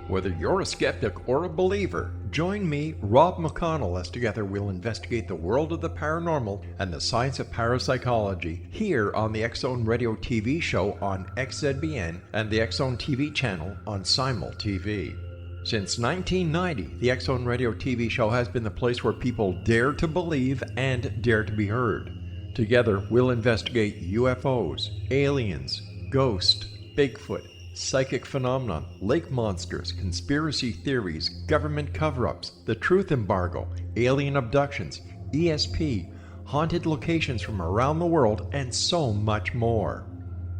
Whether you're a skeptic or a believer, join me, Rob McConnell, as together we'll investigate the world of the paranormal and the science of parapsychology here on the X-Zone Radio TV show on XZBN and the X-Zone TV channel on Simul TV. Since 1990, the X-Zone Radio TV show has been the place where people dare to believe and dare to be heard. Together, we'll investigate UFOs, aliens, ghosts, Bigfoot, psychic phenomenon, lake monsters, conspiracy theories, government cover-ups, the truth embargo, alien abductions, ESP, haunted locations from around the world, and so much more.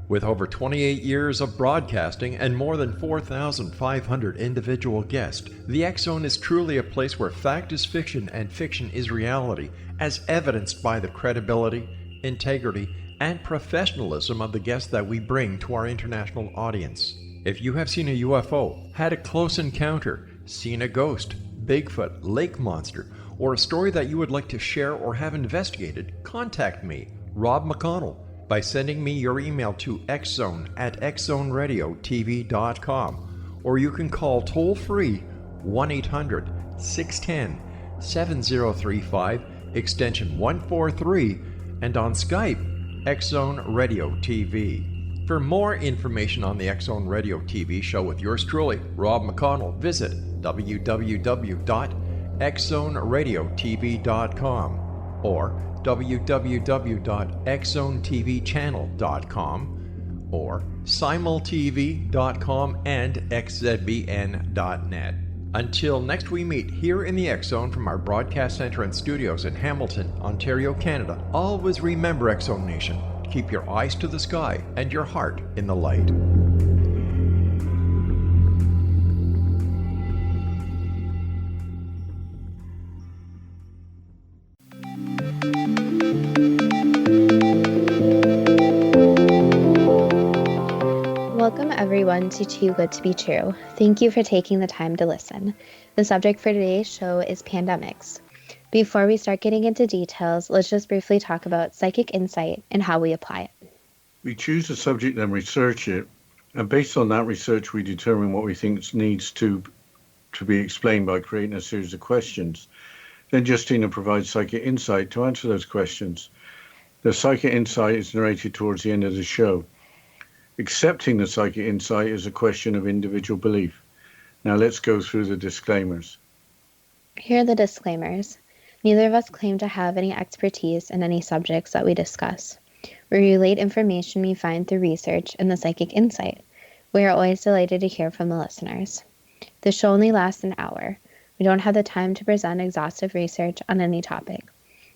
With over 28 years of broadcasting and more than 4,500 individual guests, the X-Zone is truly a place where fact is fiction and fiction is reality, as evidenced by the credibility, integrity, and professionalism of the guests that we bring to our international audience. If you have seen a UFO, had a close encounter, seen a ghost, Bigfoot, lake monster, or a story that you would like to share or have investigated, contact me, Rob McConnell, by sending me your email to xzone@xzoneradiotv.com, or you can call toll-free 1-800-610-7035, extension 143, and on Skype, X-Zone Radio TV. For more information on the X-Zone Radio TV show with yours truly, Rob McConnell, visit www.xzoneradiotv.com or www.xzonetvchannel.com or simultv.com and xzbn.net. Until next we meet here in the X-Zone from our broadcast center and studios in Hamilton, Ontario, Canada, always remember, X-Zone Nation, keep your eyes to the sky and your heart in the light. Welcome everyone to Too Good to Be True. Thank you for taking the time to listen. The subject for today's show is pandemics. Before we start getting into details, let's just briefly talk about psychic insight and how we apply it. We choose a subject and research it, and based on that research we determine what we think needs to be explained by creating a series of questions. Then Justina provides psychic insight to answer those questions. The psychic insight is narrated towards the end of the show. Accepting the psychic insight is a question of individual belief. Now let's go through the disclaimers. Here are the disclaimers. Neither of us claim to have any expertise in any subjects that we discuss. We relate information we find through research and the psychic insight. We are always delighted to hear from the listeners. The show only lasts an hour. We don't have the time to present exhaustive research on any topic.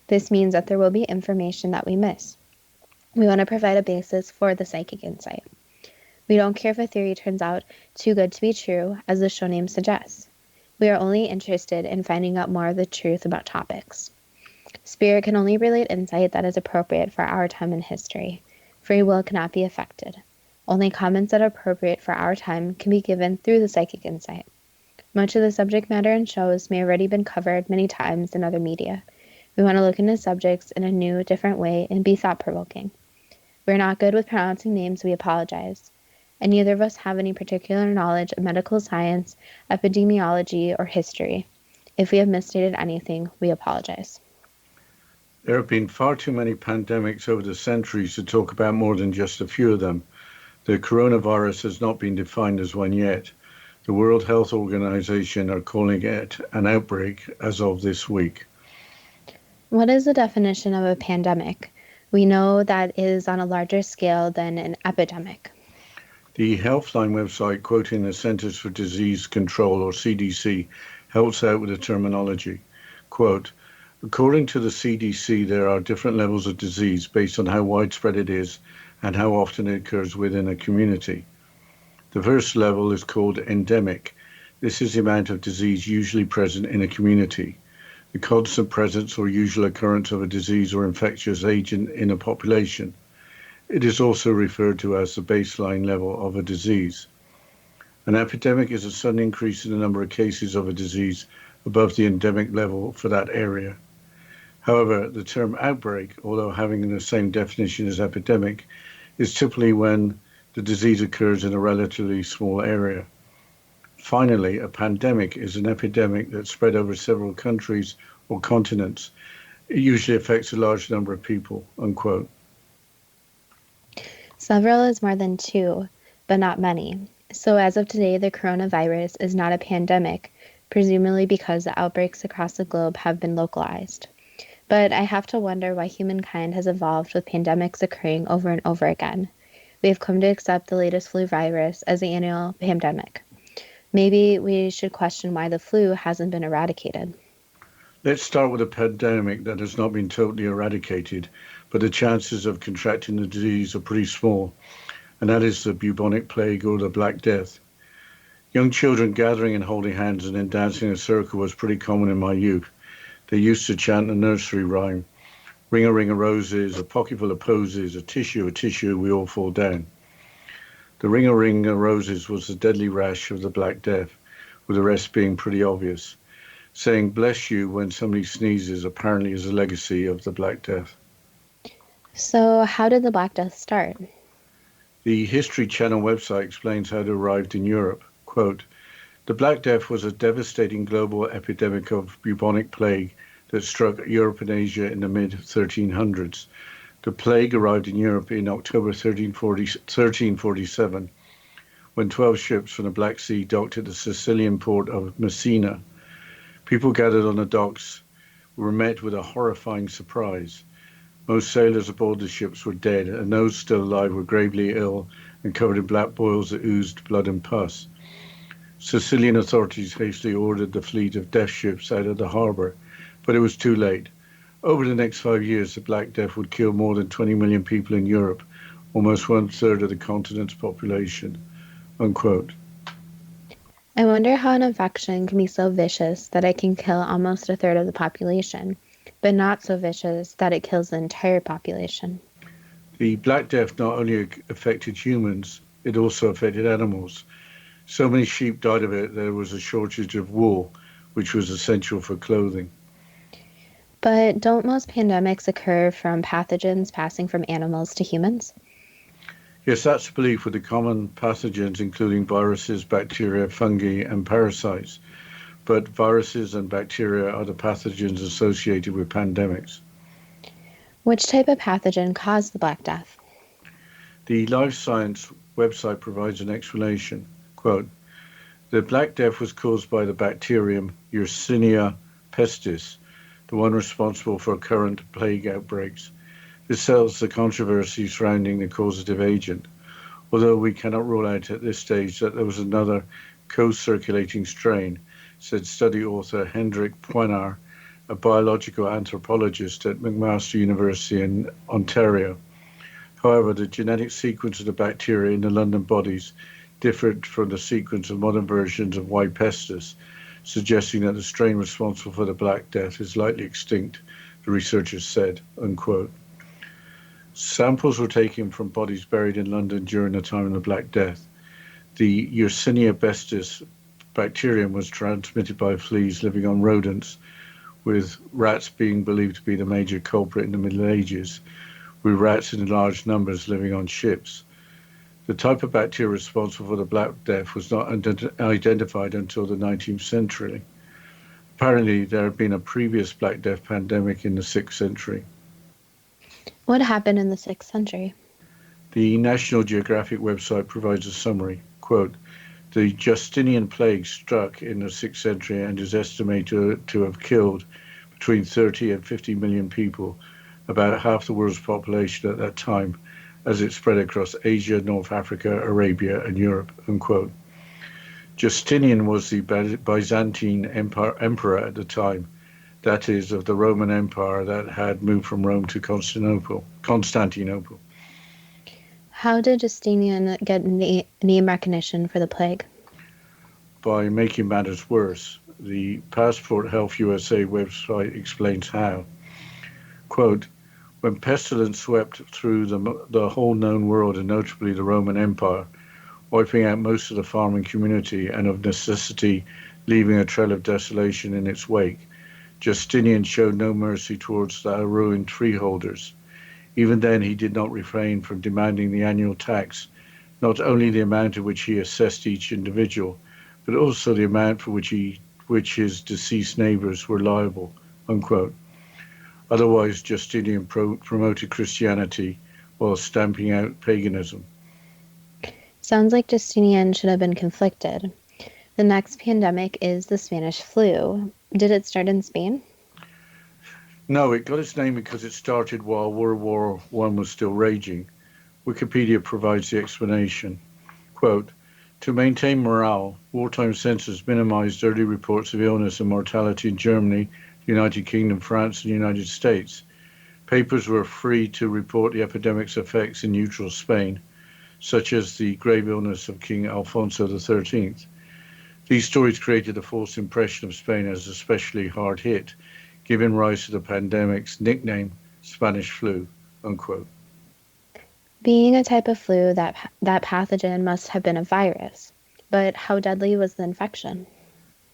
This means that there will be information that we miss. We want to provide a basis for the psychic insight. We don't care if a theory turns out too good to be true, as the show name suggests. We are only interested in finding out more of the truth about topics. Spirit can only relate insight that is appropriate for our time in history. Free will cannot be affected. Only comments that are appropriate for our time can be given through the psychic insight. Much of the subject matter in shows may have already been covered many times in other media. We want to look into subjects in a new, different way and be thought-provoking. We're not good with pronouncing names, we apologize. And neither of us have any particular knowledge of medical science, epidemiology, or history. If we have misstated anything, we apologize. There have been far too many pandemics over the centuries to talk about more than just a few of them. The coronavirus has not been defined as one yet. The World Health Organization are calling it an outbreak as of this week. What is the definition of a pandemic? We know that it is on a larger scale than an epidemic. The Healthline website, quoting the Centers for Disease Control, or CDC, helps out with the terminology. Quote, according to the CDC, there are different levels of disease based on how widespread it is and how often it occurs within a community. The first level is called endemic. This is the amount of disease usually present in a community. The constant presence or usual occurrence of a disease or infectious agent in a population. It is also referred to as the baseline level of a disease. An epidemic is a sudden increase in the number of cases of a disease above the endemic level for that area. However, the term outbreak, although having the same definition as epidemic, is typically when the disease occurs in a relatively small area. Finally, a pandemic is an epidemic that spread over several countries or continents. It usually affects a large number of people, unquote. Several is more than two, but not many. So as of today, the coronavirus is not a pandemic, presumably because the outbreaks across the globe have been localized. But I have to wonder why humankind has evolved with pandemics occurring over and over again. We have come to accept the latest flu virus as the annual pandemic. Maybe we should question why the flu hasn't been eradicated. Let's start with a pandemic that has not been totally eradicated, but the chances of contracting the disease are pretty small, and that is the bubonic plague or the Black Death. Young children gathering and holding hands and then dancing in a circle was pretty common in my youth. They used to chant a nursery rhyme, ring a ring of roses, a pocket full of posies, a tissue, we all fall down. The ring of roses was the deadly rash of the Black Death, with the rest being pretty obvious. Saying bless you when somebody sneezes apparently is a legacy of the Black Death. So how did the Black Death start? The History Channel website explains how it arrived in Europe. Quote, the Black Death was a devastating global epidemic of bubonic plague that struck Europe and Asia in the mid-1300s. The plague arrived in Europe in October 1347, when 12 ships from the Black Sea docked at the Sicilian port of Messina. People gathered on the docks were met with a horrifying surprise. Most sailors aboard the ships were dead, and those still alive were gravely ill and covered in black boils that oozed blood and pus. Sicilian authorities hastily ordered the fleet of death ships out of the harbour, but it was too late. Over the next 5 years, the Black Death would kill more than 20 million people in Europe, almost 1/3 of the continent's population, unquote. I wonder how an infection can be so vicious that it can kill almost 1/3 of the population, but not so vicious that it kills the entire population. The Black Death not only affected humans, it also affected animals. So many sheep died of it, there was a shortage of wool, which was essential for clothing. But don't most pandemics occur from pathogens passing from animals to humans? Yes, that's the belief with the common pathogens, including viruses, bacteria, fungi, and parasites. But viruses and bacteria are the pathogens associated with pandemics. Which type of pathogen caused the Black Death? The Life Science website provides an explanation. Quote, the Black Death was caused by the bacterium Yersinia pestis, the one responsible for current plague outbreaks. This settles the controversy surrounding the causative agent, although we cannot rule out at this stage that there was another co-circulating strain, said study author Hendrik Poinar, a biological anthropologist at McMaster University in Ontario. However, the genetic sequence of the bacteria in the London bodies differed from the sequence of modern versions of Y. pestis, suggesting that the strain responsible for the Black Death is likely extinct, the researchers said, unquote. Samples were taken from bodies buried in London during the time of the Black Death. The Yersinia pestis bacterium was transmitted by fleas living on rodents, with rats being believed to be the major culprit in the Middle Ages, with rats in large numbers living on ships. The type of bacteria responsible for the Black Death was not identified until the 19th century. Apparently, there had been a previous Black Death pandemic in the 6th century. What happened in the 6th century? The National Geographic website provides a summary. Quote, the Justinian plague struck in the 6th century and is estimated to have killed between 30 and 50 million people, about half the world's population at that time, as it spread across Asia, North Africa, Arabia, and Europe, unquote. Justinian was the Byzantine emperor at the time, that is, of the Roman Empire that had moved from Rome to Constantinople. How did Justinian get name recognition for the plague? By making matters worse. The Passport Health USA website explains how. Quote, when pestilence swept through the whole known world, and notably the Roman Empire, wiping out most of the farming community and of necessity leaving a trail of desolation in its wake, Justinian showed no mercy towards the ruined freeholders. Even then, he did not refrain from demanding the annual tax, not only the amount at which he assessed each individual, but also the amount for which his deceased neighbors were liable, unquote. Otherwise, Justinian promoted Christianity while stamping out paganism. Sounds like Justinian should have been conflicted. The next pandemic is the Spanish flu. Did it start in Spain? No, it got its name because it started while World War I was still raging. Wikipedia provides the explanation. Quote, to maintain morale, wartime censors minimized early reports of illness and mortality in Germany, the United Kingdom, France, and the United States. Papers were free to report the epidemic's effects in neutral Spain, such as the grave illness of King Alfonso XIII. These stories created a false impression of Spain as especially hard hit, giving rise to the pandemic's nickname, Spanish flu, unquote. Being a type of flu, that pathogen must have been a virus. But how deadly was the infection?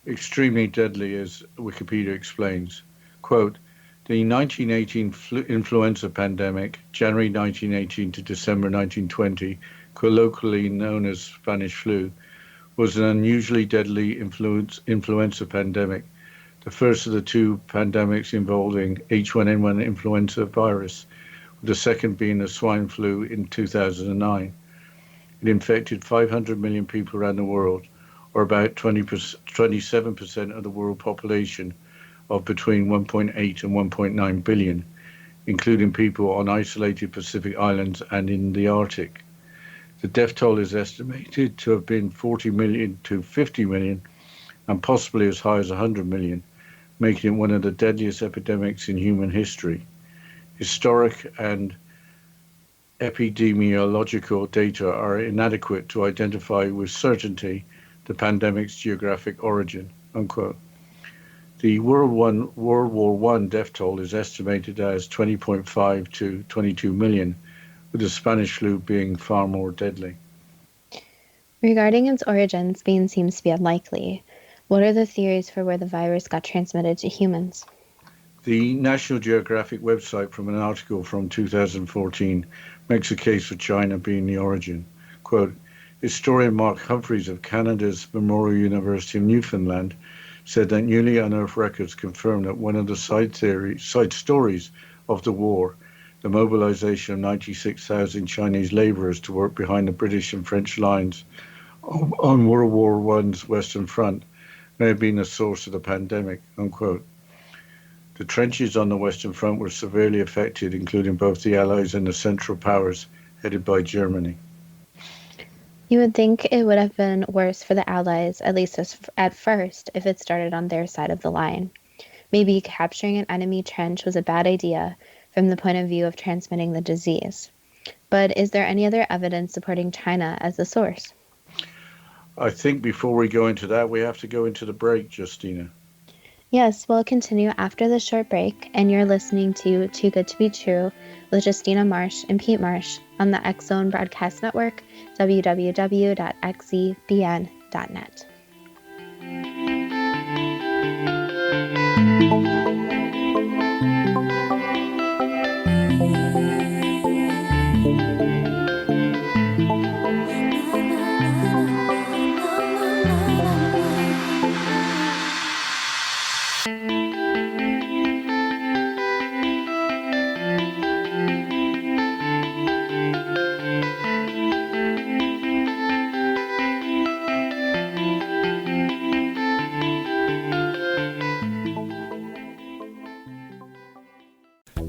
Extremely deadly, as Wikipedia explains. Quote, the 1918 influenza pandemic, January 1918 to December 1920, colloquially known as Spanish flu, was an unusually deadly influenza pandemic, the first of the two pandemics involving H1N1 influenza virus, with the second being the swine flu in 2009. It infected 500 million people around the world, or about 27% of the world population of between 1.8 and 1.9 billion, including people on isolated Pacific islands and in the Arctic. The death toll is estimated to have been 40 million to 50 million, and possibly as high as 100 million, making it one of the deadliest epidemics in human history. Historic and epidemiological data are inadequate to identify with certainty the pandemic's geographic origin, unquote. The World War I death toll is estimated as 20.5 to 22 million, with the Spanish flu being far more deadly. Regarding its origin, Spain seems to be unlikely. What are the theories for where the virus got transmitted to humans? The National Geographic website from an article from 2014 makes a case for China being the origin. Quote, historian Mark Humphreys of Canada's Memorial University of Newfoundland said that newly unearthed records confirm that one of the side stories of the war, the mobilization of 96,000 Chinese laborers to work behind the British and French lines on World War I's Western Front, may have been the source of the pandemic, unquote. The trenches on the Western Front were severely affected, including both the Allies and the Central Powers, headed by Germany. You would think it would have been worse for the Allies, at least at first, if it started on their side of the line. Maybe capturing an enemy trench was a bad idea from the point of view of transmitting the disease. But is there any other evidence supporting China as the source? I think before we go into that, we have to go into the break, Justina. Yes, we'll continue after the short break, and you're listening to Too Good to Be True with Justina Marsh and Pete Marsh on the X Zone Broadcast Network, www.xzbn.net.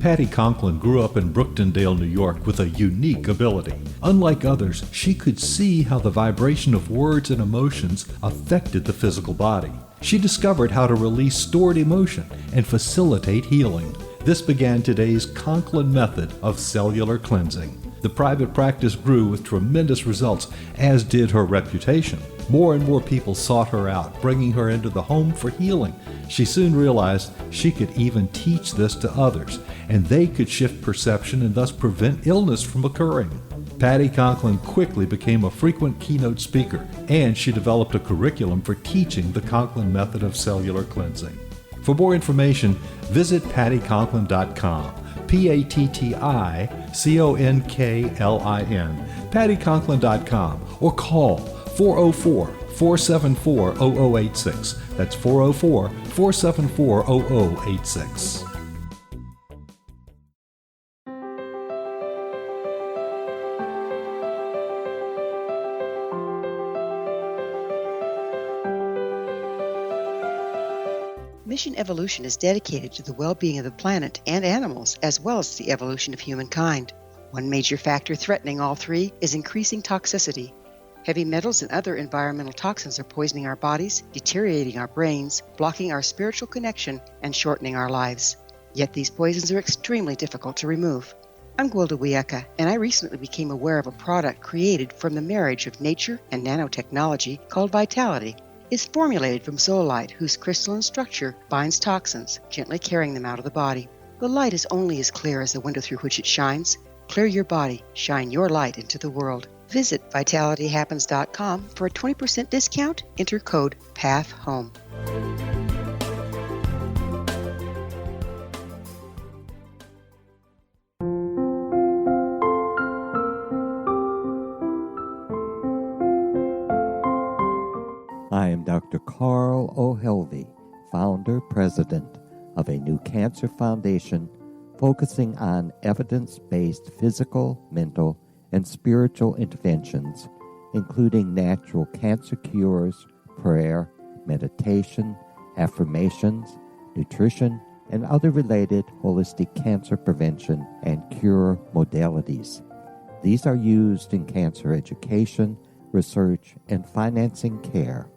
Patty Conklin grew up in Brooktondale, New York with a unique ability. Unlike others, she could see how the vibration of words and emotions affected the physical body. She discovered how to release stored emotion and facilitate healing. This began today's Conklin method of cellular cleansing. The private practice grew with tremendous results, as did her reputation. More and more people sought her out, bringing her into the home for healing. She soon realized she could even teach this to others, and they could shift perception and thus prevent illness from occurring. Patty Conklin quickly became a frequent keynote speaker, and she developed a curriculum for teaching the Conklin method of cellular cleansing. For more information, visit pattyconklin.com, PATTICONKLIN, pattyconklin.com, or call 404-474-0086. That's 404-474-0086. Mission Evolution is dedicated to the well-being of the planet and animals, as well as the evolution of humankind. One major factor threatening all three is increasing toxicity. Heavy metals and other environmental toxins are poisoning our bodies, deteriorating our brains, blocking our spiritual connection, and shortening our lives. Yet these poisons are extremely difficult to remove. I'm Gwilda Wiyaka, and I recently became aware of a product created from the marriage of nature and nanotechnology called Vitality. It's formulated from zoolite, whose crystalline structure binds toxins, gently carrying them out of the body. The light is only as clear as the window through which it shines. Clear your body, shine your light into the world. Visit vitalityhappens.com for a 20% discount. Enter code PATHHOME. I am Dr. Carl O'Helvey, founder, president of a new cancer foundation focusing on evidence-based physical, mental, and spiritual interventions, including natural cancer cures, prayer, meditation, affirmations, nutrition, and other related holistic cancer prevention and cure modalities. These are used in cancer education, research, and financing care.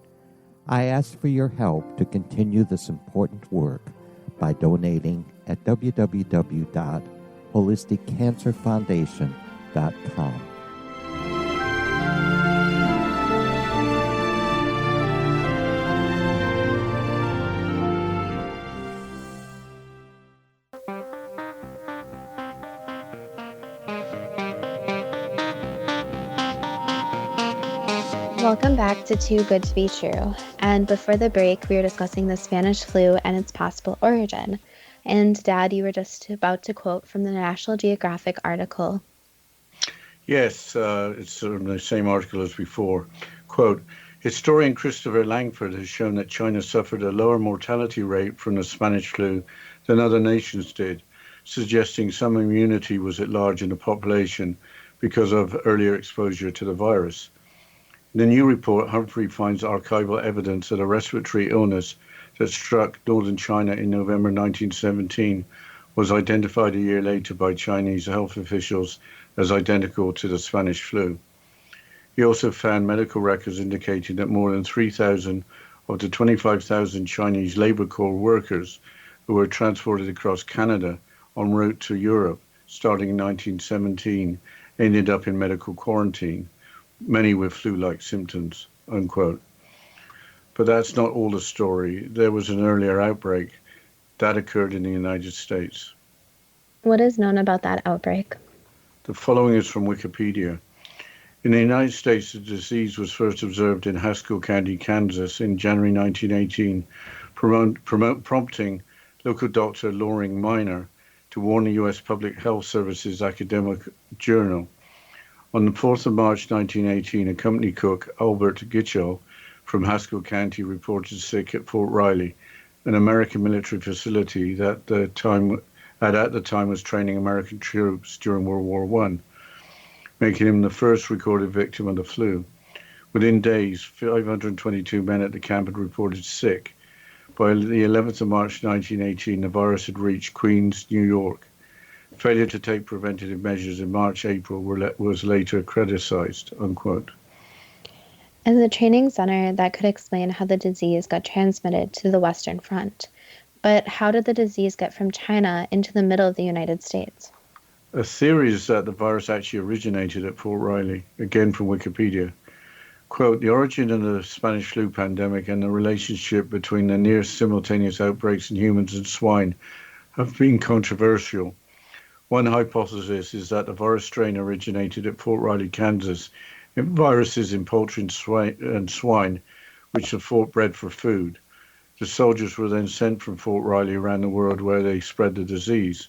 I ask for your help to continue this important work by donating at www.holisticcancerfoundation.com. Welcome back to Too Good to Be True. And before the break, we were discussing the Spanish flu and its possible origin. And Dad, you were just about to quote from the National Geographic article. Yes, it's from the same article as before. Quote, historian Christopher Langford has shown that China suffered a lower mortality rate from the Spanish flu than other nations did, suggesting some immunity was at large in the population because of earlier exposure to the virus. In the new report, Humphrey finds archival evidence that a respiratory illness that struck northern China in November 1917 was identified a year later by Chinese health officials as identical to the Spanish flu. He also found medical records indicating that more than 3,000 of the 25,000 Chinese Labour Corps workers who were transported across Canada en route to Europe starting in 1917 ended up in medical quarantine, many with flu-like symptoms, unquote. But that's not all the story. There was an earlier outbreak that occurred in the United States. What is known about that outbreak? The following is from Wikipedia. In the United States, the disease was first observed in Haskell County, Kansas in January 1918, prompting local doctor Loring Minor to warn the U.S. Public Health Service's academic journal. On the 4th of March 1918, a company cook, Albert Gitchell, from Haskell County reported sick at Fort Riley, an American military facility that at the time was training American troops during World War I, making him the first recorded victim of the flu. Within days, 522 men at the camp had reported sick. By the 11th of March 1918, the virus had reached Queens, New York. Failure to take preventative measures in March-April was later criticized, unquote. As a training center, that could explain how the disease got transmitted to the Western Front. But how did the disease get from China into the middle of the United States? A theory is that the virus actually originated at Fort Riley, again from Wikipedia. Quote, the origin of the Spanish flu pandemic and the relationship between the near simultaneous outbreaks in humans and swine have been controversial. One hypothesis is that the virus strain originated at Fort Riley, Kansas, in viruses in poultry and swine, which are Fort bred for food. The soldiers were then sent from Fort Riley around the world where they spread the disease.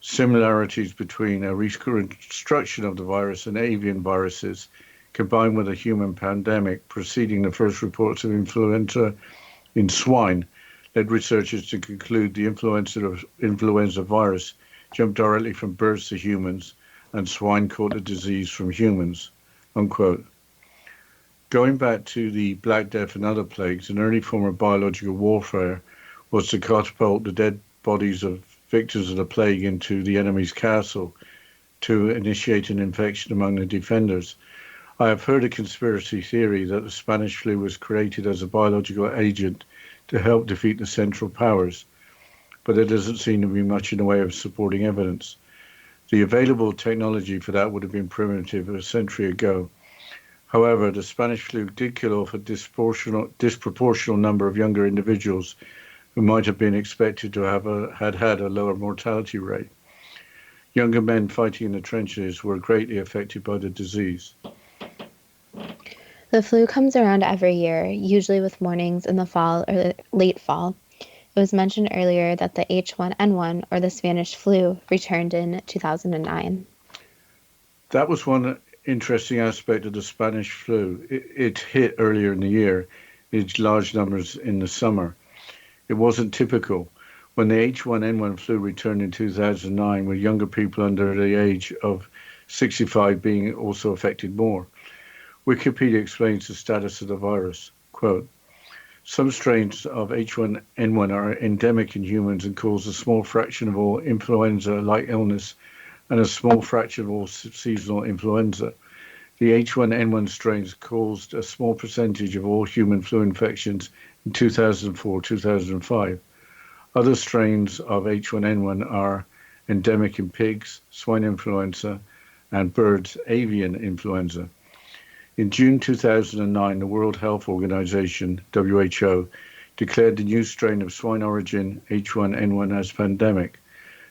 Similarities between a reconstruction of the virus and avian viruses combined with a human pandemic preceding the first reports of influenza in swine, led researchers to conclude the influenza virus jumped directly from birds to humans, and swine caught the disease from humans, unquote. Going back to the Black Death and other plagues, an early form of biological warfare was to catapult the dead bodies of victims of the plague into the enemy's castle to initiate an infection among the defenders. I have heard a conspiracy theory that the Spanish flu was created as a biological agent to help defeat the Central Powers, but there doesn't seem to be much in the way of supporting evidence. The available technology for that would have been primitive a century ago. However, the Spanish flu did kill off a disproportional number of younger individuals who might have been expected to have had a lower mortality rate. Younger men fighting in the trenches were greatly affected by the disease. The flu comes around every year, usually with warnings in the fall or the late fall. It was mentioned earlier that the H1N1, or the Spanish flu, returned in 2009. That was one interesting aspect of the Spanish flu. It hit earlier in the year, in large numbers in the summer. It wasn't typical. When the H1N1 flu returned in 2009, with younger people under the age of 65 being also affected more. Wikipedia explains the status of the virus. Quote, some strains of H1N1 are endemic in humans and cause a small fraction of all influenza-like illness and a small fraction of all seasonal influenza. The H1N1 strains caused a small percentage of all human flu infections in 2004-2005. Other strains of H1N1 are endemic in pigs, swine influenza, and birds, avian influenza. In June 2009, the World Health Organization, WHO, declared the new strain of swine origin H1N1 as pandemic.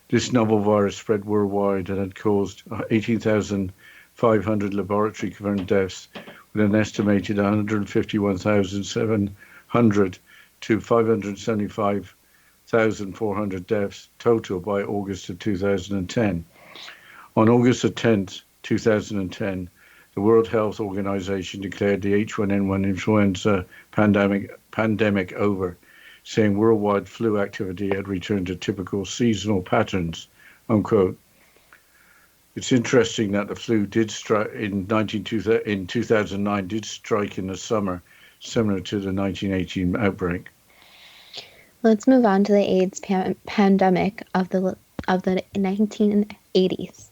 This novel virus spread worldwide and had caused 18,500 laboratory-confirmed deaths, with an estimated 151,700 to 575,400 deaths total by August of 2010. On August 10, 2010, the World Health Organization declared the H1N1 influenza pandemic over, saying worldwide flu activity had returned to typical seasonal patterns, unquote. It's interesting that the flu did strike in 2009 did strike in the summer, similar to the 1918 outbreak. Let's move on to the AIDS pandemic of the 1980s.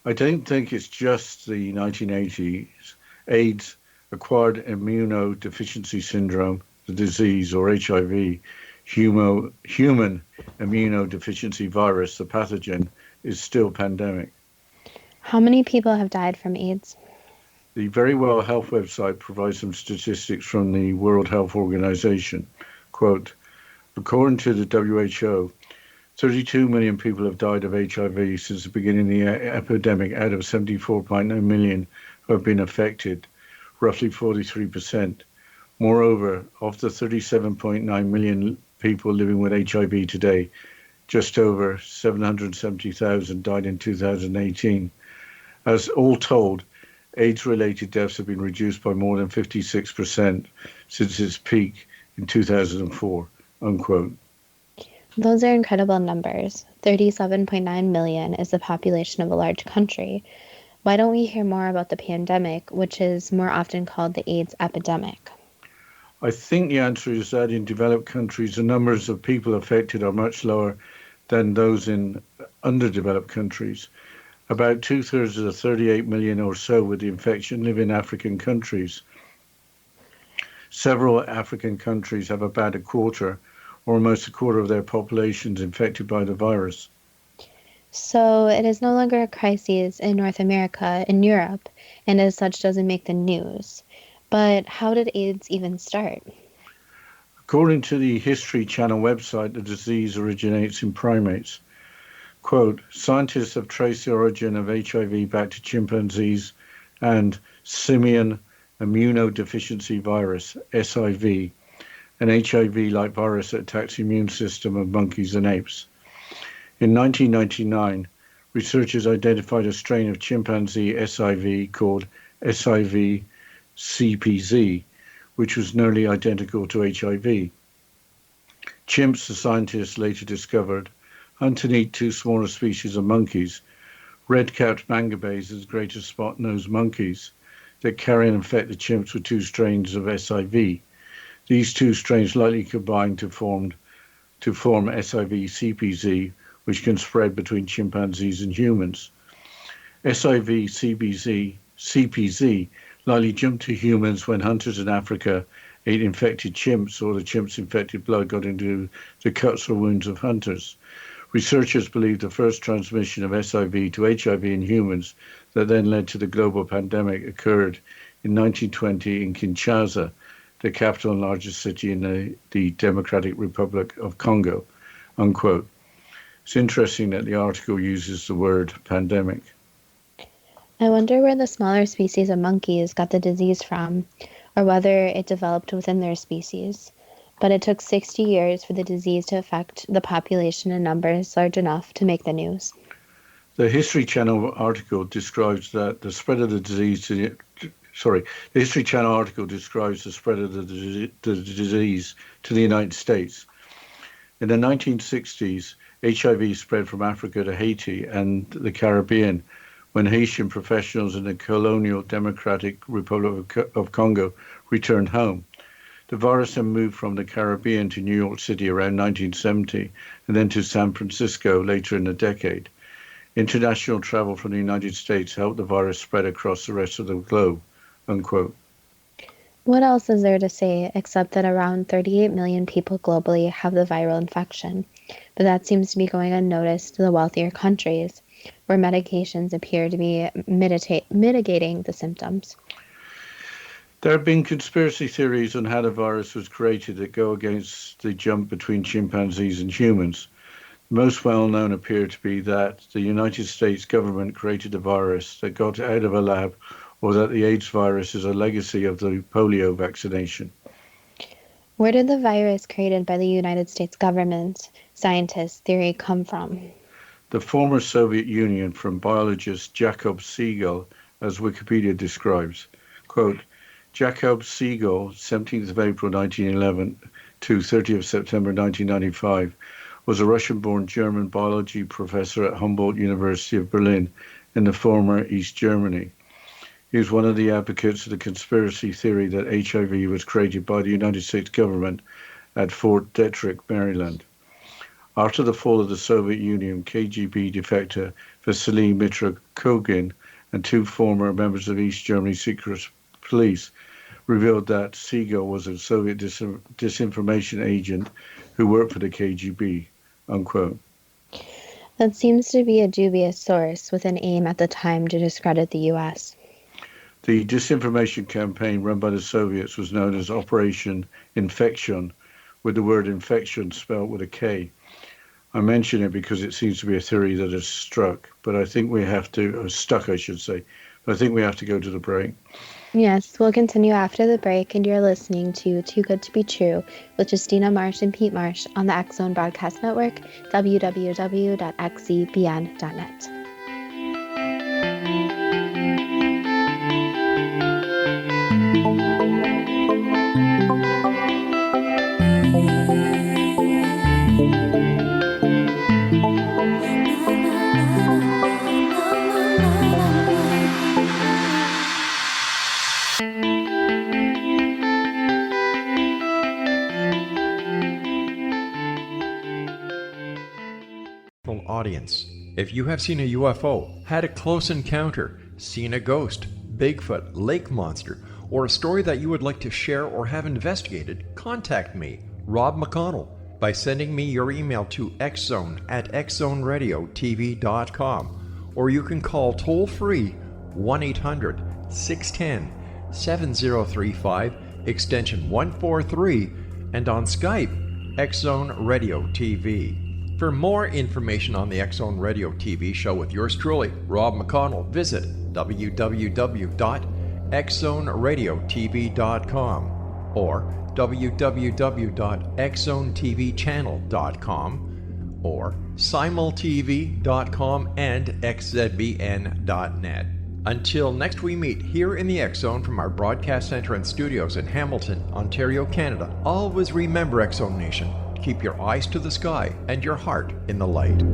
I don't think it's just the 1980s. AIDS, acquired immunodeficiency syndrome, the disease, or HIV, human immunodeficiency virus, the pathogen, is still pandemic. How many people have died from AIDS? The Very Well Health website provides some statistics from the World Health Organization. Quote, according to the WHO, 32 million people have died of HIV since the beginning of the epidemic out of 74.9 million who have been affected, roughly 43%. Moreover, of the 37.9 million people living with HIV today, just over 770,000 died in 2018. As all told, AIDS-related deaths have been reduced by more than 56% since its peak in 2004, unquote. Those are incredible numbers. 37.9 million is the population of a large country. Why don't we hear more about the pandemic, which is more often called the AIDS epidemic? I think the answer is that in developed countries, the numbers of people affected are much lower than those in underdeveloped countries. About 2/3 of the 38 million or so with the infection live in African countries. Several African countries have about a quarter or almost a quarter of their populations infected by the virus. So it is no longer a crisis in North America and Europe, and as such doesn't make the news. But how did AIDS even start? According to the History Channel website, the disease originates in primates. Quote, scientists have traced the origin of HIV back to chimpanzees and simian immunodeficiency virus, SIV, an HIV-like virus that attacks the immune system of monkeys and apes. In 1999, researchers identified a strain of chimpanzee SIV called SIV CPZ, which was nearly identical to HIV. Chimps, the scientists later discovered, hunt and eat two smaller species of monkeys, red-capped mangabeys and greater spot-nosed monkeys, that carry and infect the chimps with two strains of SIV. These two strains likely combine to form SIV CPZ, which can spread between chimpanzees and humans. SIV CPZ likely jumped to humans when hunters in Africa ate infected chimps, or the chimps' infected blood got into the cuts or wounds of hunters. Researchers believe the first transmission of SIV to HIV in humans that then led to the global pandemic occurred in 1920 in Kinshasa, the capital and largest city in the Democratic Republic of Congo, unquote. It's interesting that the article uses the word pandemic. I wonder where the smaller species of monkeys got the disease from, or whether it developed within their species. But it took 60 years for the disease to affect the population in numbers large enough to make the news. The History Channel article describes that the spread of the disease the History Channel article describes the spread of the disease to the United States. In the 1960s, HIV spread from Africa to Haiti and the Caribbean when Haitian professionals in the colonial Democratic Republic of Congo returned home. The virus then moved from the Caribbean to New York City around 1970 and then to San Francisco later in the decade. International travel from the United States helped the virus spread across the rest of the globe, unquote. What else is there to say except that around 38 million people globally have the viral infection, but that seems to be going unnoticed to the wealthier countries, where medications appear to be mitigating the symptoms. There have been conspiracy theories on how the virus was created that go against the jump between chimpanzees and humans. The most well-known appear to be that the United States government created a virus that got out of a lab, or that the AIDS virus is a legacy of the polio vaccination. Where did the virus created by the United States government scientists' theory come from? The former Soviet Union, from biologist Jakob Siegel, as Wikipedia describes. Quote, Jakob Siegel, 17th of April 1911 to 30th of September 1995, was a Russian-born German biology professor at Humboldt University of Berlin in the former East Germany. He was one of the advocates of the conspiracy theory that HIV was created by the United States government at Fort Detrick, Maryland. After the fall of the Soviet Union, KGB defector Vasily Mitrokhin and two former members of East Germany secret police revealed that Siegel was a Soviet disinformation agent who worked for the KGB, unquote. That seems to be a dubious source with an aim at the time to discredit the U.S. The disinformation campaign run by the Soviets was known as Operation Infection, with the word infection spelled with a K. I mention it because it seems to be a theory that has stuck, but I think we have to go to the break. Yes, we'll continue after the break, and you're listening to Too Good to Be True with Justina Marsh and Pete Marsh on the X Zone Broadcast Network, www.xzbn.net. Audience. If you have seen a UFO, had a close encounter, seen a ghost, Bigfoot, lake monster, or a story that you would like to share or have investigated, contact me, Rob McConnell, by sending me your email to xzone@xzoneradiotv.com, or you can call toll-free 1-800-610-7035, extension 143, and on Skype, X Zone Radio TV. For more information on the X Zone Radio TV show with yours truly, Rob McConnell, visit www.xzoneradiotv.com or www.xzonetvchannel.com or simultv.com and xzbn.net. Until next we meet here in the X Zone from our broadcast center and studios in Hamilton, Ontario, Canada, always remember, X Zone Nation, keep your eyes to the sky and your heart in the light.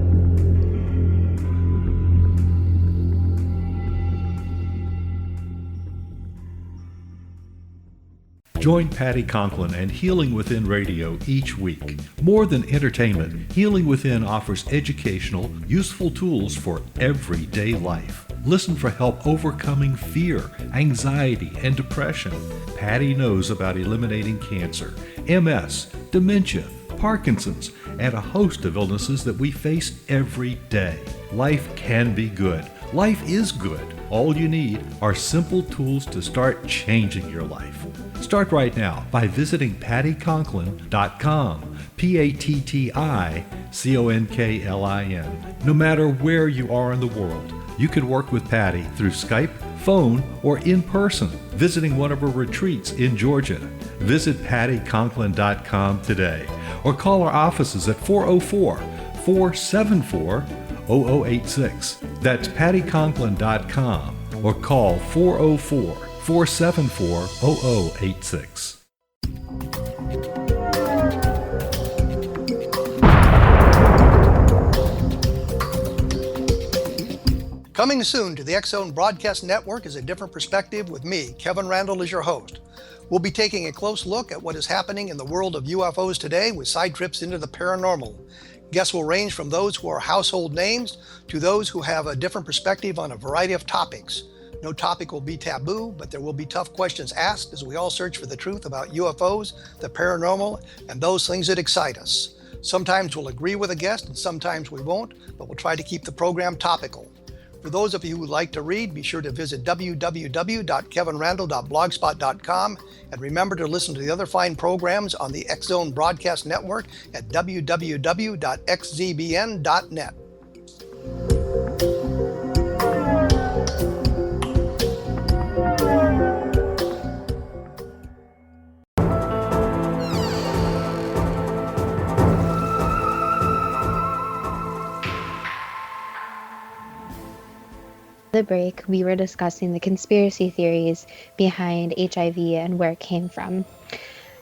Join Patty Conklin and Healing Within Radio each week. More than entertainment, Healing Within offers educational, useful tools for everyday life. Listen for help overcoming fear, anxiety, and depression. Patty knows about eliminating cancer, MS, dementia, Parkinson's, and a host of illnesses that we face every day. Life can be good. Life is good. All you need are simple tools to start changing your life. Start right now by visiting pattyconklin.com, PATTICONKLIN. No matter where you are in the world, you can work with Patty through Skype, phone, or in person, visiting one of her retreats in Georgia. Visit pattyconklin.com today or call our offices at 404-474-0086. That's pattyconklin.com or call 404-474-0086. Coming soon to the X Zone Broadcast Network is A Different Perspective with me, Kevin Randall, as your host. We'll be taking a close look at what is happening in the world of UFOs today with side trips into the paranormal. Guests will range from those who are household names to those who have a different perspective on a variety of topics. No topic will be taboo, but there will be tough questions asked as we all search for the truth about UFOs, the paranormal, and those things that excite us. Sometimes we'll agree with a guest and sometimes we won't, but we'll try to keep the program topical. For those of you who would like to read, be sure to visit www.kevinrandall.blogspot.com and remember to listen to the other fine programs on the X Zone Broadcast Network at www.xzbn.net. The break, we were discussing the conspiracy theories behind HIV and where it came from.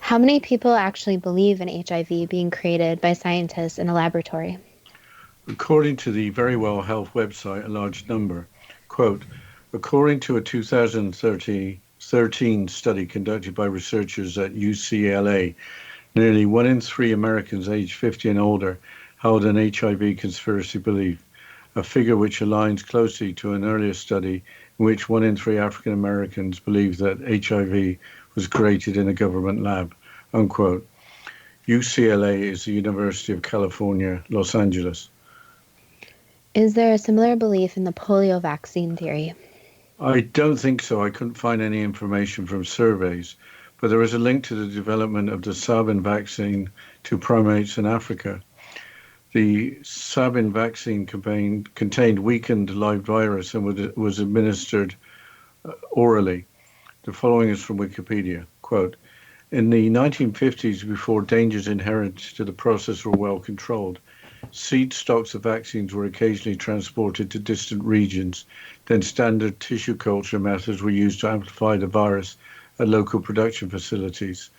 How many people actually believe in HIV being created by scientists in a laboratory? According to the Very Well Health website, a large number. Quote, according to a 2013 study conducted by researchers at UCLA, nearly 1 in 3 Americans aged 50 and older held an HIV conspiracy belief, a figure which aligns closely to an earlier study in which 1 in 3 African Americans believed that HIV was created in a government lab, unquote. UCLA is the University of California, Los Angeles. Is there a similar belief in the polio vaccine theory? I don't think so. I couldn't find any information from surveys, but there is a link to the development of the Sabin vaccine to primates in Africa. The Sabin vaccine contained weakened live virus and was administered orally. The following is from Wikipedia. Quote, in the 1950s, before dangers inherent to the process were well controlled, seed stocks of vaccines were occasionally transported to distant regions. Then standard tissue culture methods were used to amplify the virus at local production facilities.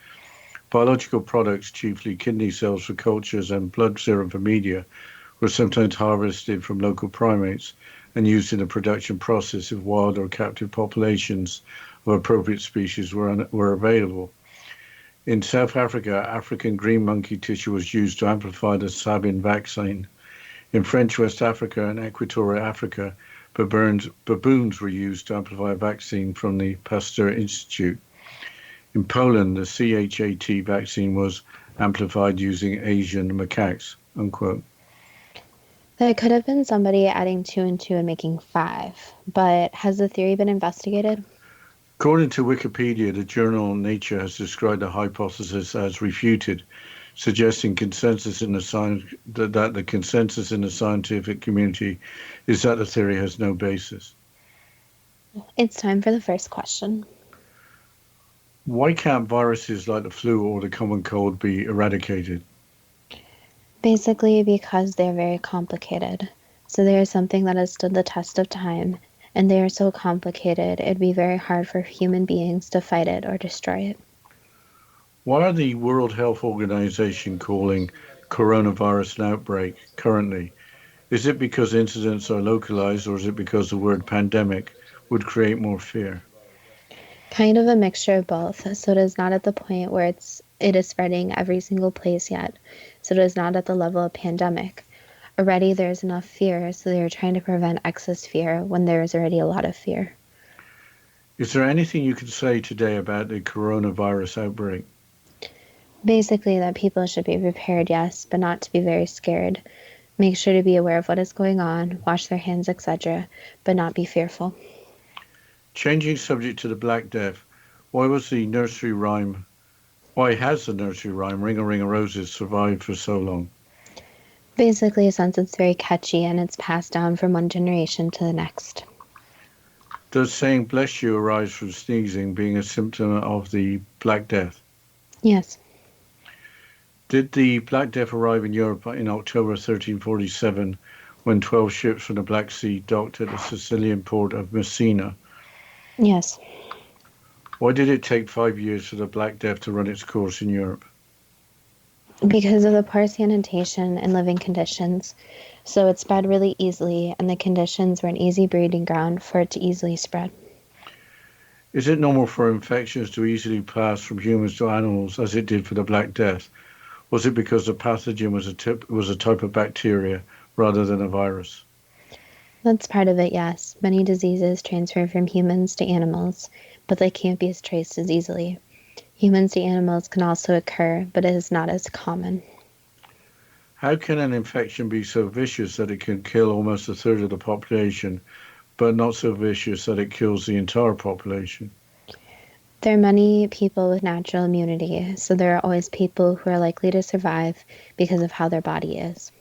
Biological products, chiefly kidney cells for cultures and blood serum for media, were sometimes harvested from local primates and used in the production process if wild or captive populations of appropriate species were available. In South Africa, African green monkey tissue was used to amplify the Sabin vaccine. In French West Africa and Equatorial Africa, baboons were used to amplify a vaccine from the Pasteur Institute. In Poland, the CHAT vaccine was amplified using Asian macaques, unquote. There could have been somebody adding 2 and 2 and making 5, but has the theory been investigated? According to Wikipedia, the journal Nature has described the hypothesis as refuted, suggesting consensus in that the consensus in the scientific community is that the theory has no basis. It's time for the first question. Why can't viruses like the flu or the common cold be eradicated? Basically because they're very complicated. So there is something that has stood the test of time, and they are so complicated it'd be very hard for human beings to fight it or destroy it. Why are the World Health Organization calling coronavirus an outbreak currently? Is it because incidents are localized, or is it because the word pandemic would create more fear? Kind of a mixture of both. So it is not at the point where it is spreading every single place yet. So it is not at the level of pandemic. Already there's enough fear, so they're trying to prevent excess fear when there is already a lot of fear. Is there anything you could say today about the coronavirus outbreak? Basically, that people should be prepared, yes, but not to be very scared. Make sure to be aware of what is going on, wash their hands, etc., but not be fearful. Changing subject to the Black Death, why has the nursery rhyme Ring a Ring of Roses survived for so long? Basically, since it's very catchy and it's passed down from one generation to the next. Does saying bless you arise from sneezing being a symptom of the Black Death? Yes. Did the Black Death arrive in Europe in October 1347 when 12 ships from the Black Sea docked at the Sicilian port of Messina? Yes. Why did it take 5 years for the Black Death to run its course in Europe? Because of the poor sanitation and living conditions. So it spread really easily, and the conditions were an easy breeding ground for it to easily spread. Is it normal for infections to easily pass from humans to animals as it did for the Black Death? Was it because the pathogen was a type of bacteria rather than a virus? That's part of it, yes. Many diseases transfer from humans to animals, but they can't be traced as easily. Humans to animals can also occur, but it is not as common. How can an infection be so vicious that it can kill almost a third of the population, but not so vicious that it kills the entire population? There are many people with natural immunity, so there are always people who are likely to survive because of how their body is.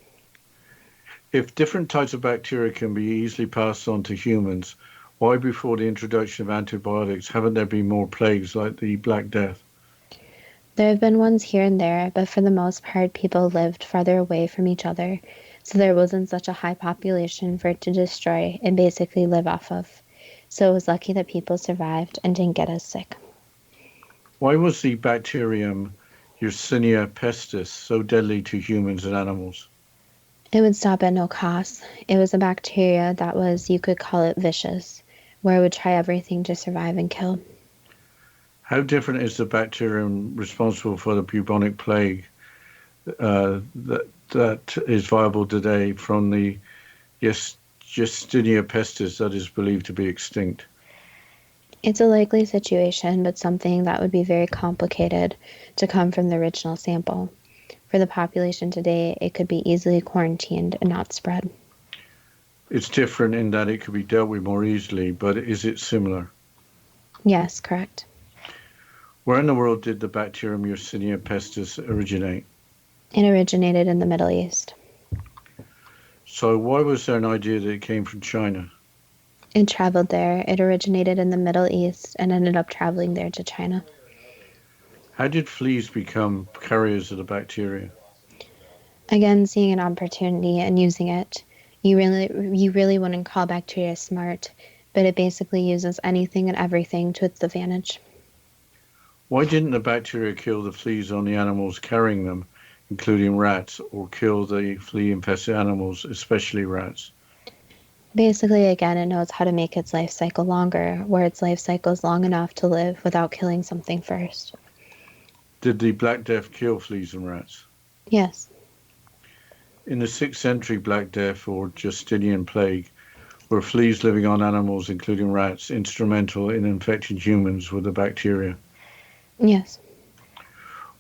If different types of bacteria can be easily passed on to humans, why before the introduction of antibiotics haven't there been more plagues like the Black Death? There have been ones here and there, but for the most part people lived farther away from each other, so there wasn't such a high population for it to destroy and basically live off of. So it was lucky that people survived and didn't get as sick. Why was the bacterium Yersinia pestis so deadly to humans and animals? It would stop at no cost. It was a bacteria that was, you could call it, vicious, where it would try everything to survive and kill. How different is the bacterium responsible for the bubonic plague that is viable today from the Yersinia pestis that is believed to be extinct? It's a likely situation, but something that would be very complicated to come from the original sample. For the population today, it could be easily quarantined and not spread. It's different in that it could be dealt with more easily, but is it similar? Yes, correct. Where in the world did the bacterium Yersinia pestis originate? It originated in the Middle East. So why was there an idea that it came from China? It traveled there. It originated in the Middle East and ended up traveling there to China. How did fleas become carriers of the bacteria? Again, seeing an opportunity and using it. You really wouldn't call bacteria smart, but it basically uses anything and everything to its advantage. Why didn't the bacteria kill the fleas on the animals carrying them, including rats, or kill the flea-infested animals, especially rats? Basically, again, it knows how to make its life cycle longer, where its life cycle is long enough to live without killing something first. Did the Black Death kill fleas and rats? Yes. In the 6th century Black Death, or Justinian plague, were fleas living on animals, including rats, instrumental in infecting humans with the bacteria? Yes.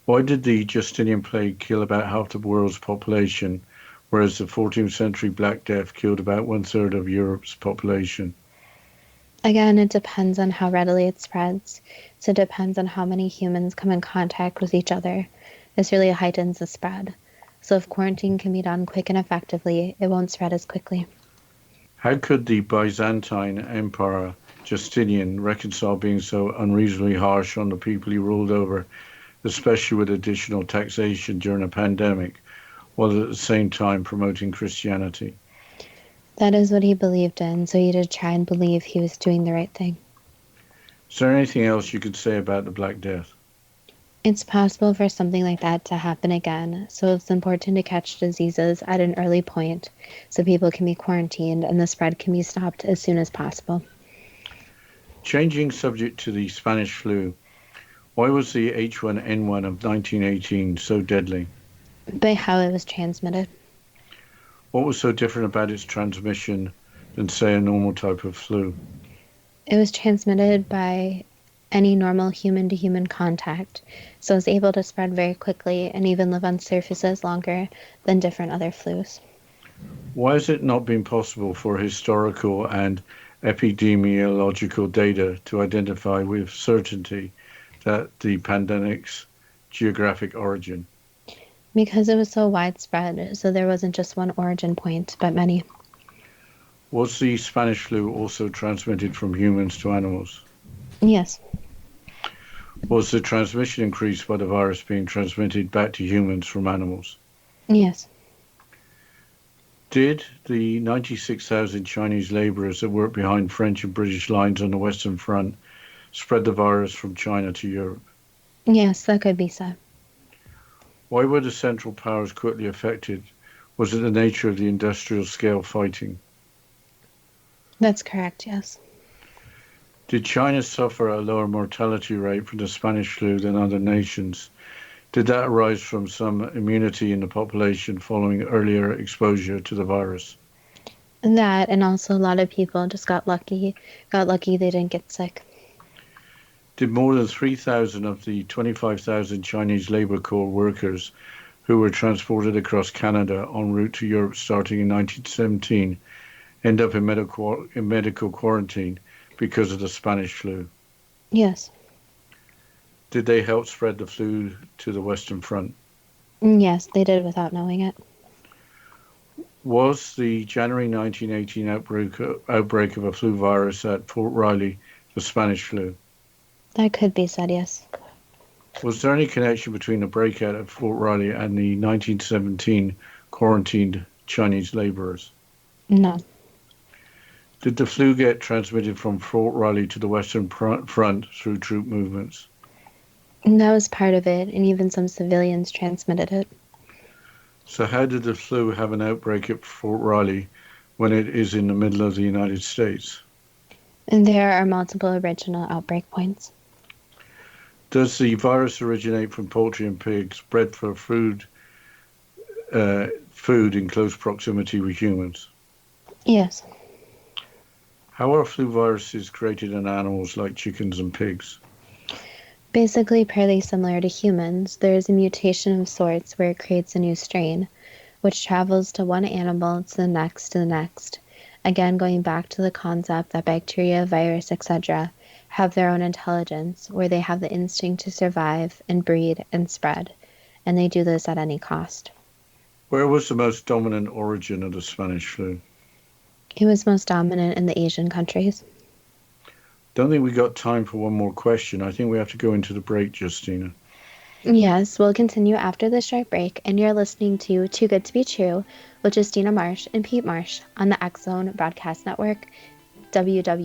Why did the Justinian plague kill about half the world's population, whereas the 14th century Black Death killed about 1/3 of Europe's population? Again, it depends on how readily it spreads. So it depends on how many humans come in contact with each other. This really heightens the spread. So if quarantine can be done quick and effectively, it won't spread as quickly. How could the Byzantine Emperor Justinian reconcile being so unreasonably harsh on the people he ruled over, especially with additional taxation during a pandemic, while at the same time promoting Christianity? That is what he believed in, so he did try and believe he was doing the right thing. Is there anything else you could say about the Black Death? It's possible for something like that to happen again, so it's important to catch diseases at an early point so people can be quarantined and the spread can be stopped as soon as possible. Changing subject to the Spanish flu, why was the H1N1 of 1918 so deadly? By how it was transmitted. What was so different about its transmission than, say, a normal type of flu? It was transmitted by any normal human-to-human contact, so it was able to spread very quickly and even live on surfaces longer than different other flus. Why has it not been possible for historical and epidemiological data to identify with certainty that the pandemic's geographic origin? Because it was so widespread, so there wasn't just one origin point, but many. Was the Spanish flu also transmitted from humans to animals? Yes. Was the transmission increased by the virus being transmitted back to humans from animals? Yes. Did the 96,000 Chinese laborers that worked behind French and British lines on the Western Front spread the virus from China to Europe? Yes, that could be said. Why were the Central Powers quickly affected? Was it the nature of the industrial scale fighting? That's correct, yes. Did China suffer a lower mortality rate from the Spanish flu than other nations? Did that arise from some immunity in the population following earlier exposure to the virus? That, and also a lot of people just got lucky they didn't get sick. Did more than 3,000 of the 25,000 Chinese Labour Corps workers who were transported across Canada en route to Europe starting in 1917 end up in medical quarantine because of the Spanish flu? Yes. Did they help spread the flu to the Western Front? Yes, they did without knowing it. Was the January 1918 outbreak of a flu virus at Fort Riley the Spanish flu? That could be said, yes. Was there any connection between the breakout at Fort Riley and the 1917 quarantined Chinese laborers? No. Did the flu get transmitted from Fort Riley to the Western Front through troop movements? That was part of it, and even some civilians transmitted it. So how did the flu have an outbreak at Fort Riley when it is in the middle of the United States? And there are multiple original outbreak points. Does the virus originate from poultry and pigs bred for food in close proximity with humans? Yes. How are flu viruses created in animals like chickens and pigs? Basically, fairly similar to humans, there is a mutation of sorts where it creates a new strain, which travels to one animal to the next. Again, going back to the concept that bacteria, virus, etc. have their own intelligence, where they have the instinct to survive and breed and spread, and they do this at any cost. Where was the most dominant origin of the Spanish flu? It was most dominant in the Asian countries. Don't think we got time for one more question. I think we have to go into the break, Justina. Yes, we'll continue after this short break, and you're listening to Too Good to Be True with Justina Marsh and Pete Marsh on the X-Zone Broadcast Network, www.xzbn.net.